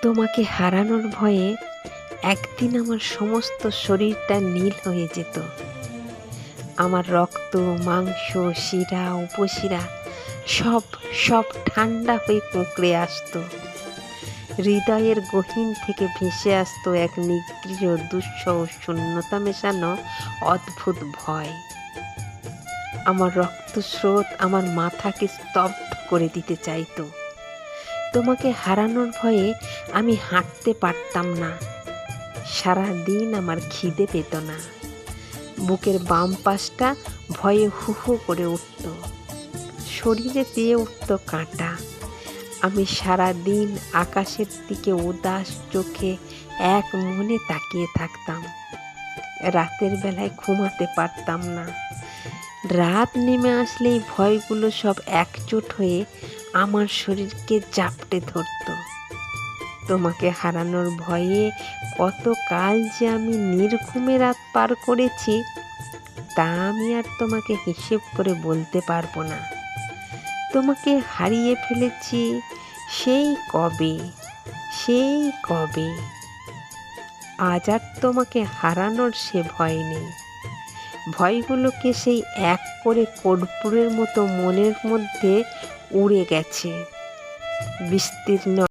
তোমাকে হারানোর ভয়ে একদিন আমার সমস্ত শরীরটা নীল হয়ে যেত। আমার রক্ত, মাংস, শিরা, উপশিরা সব সব ঠান্ডা হয়ে কুঁকড়ে আসতো। হৃদয়ের গহীন থেকে ভেসে আসতো এক নিগৃহ, দুঃসহ, শূন্যতা মেশানো অদ্ভুত ভয়। আমার রক্তস্রোত আমার মাথাকে স্তব্ধ করে দিতে চাইতো। তোমাকে হারানোর ভয়ে আমি হাঁটতে পারতাম না। সারাদিন আমার খিদে পেত না। বুকের বাম পাশটা ভয়ে হু হু করে উঠত, শরীরে দিয়ে উঠত কাঁটা। আমি সারাদিন আকাশের দিকে উদাস চোখে এক মনে তাকিয়ে থাকতাম। রাতের বেলায় ঘুমাতে পারতাম না। রাত নেমে আসলেই ভয়গুলো সব একজোট হয়ে আমার শরীরকে জাপটে ধরত। তোমাকে হারানোর ভয়ে কত কাল যে আমি নির্ঘুমে রাত পার করেছি তা আমি আর তোমাকে হিসেব করে বলতে পারবো না। তোমাকে হারিয়ে ফেলেছি সেই কবে, সেই কবে। আজ আর তোমাকে হারানোর সে ভয় নেই। ভয়গুলোকে সেই এক করে কর্পূরের মতো মনের মধ্যে উড়ে গেছে। বিস্তীর্ণ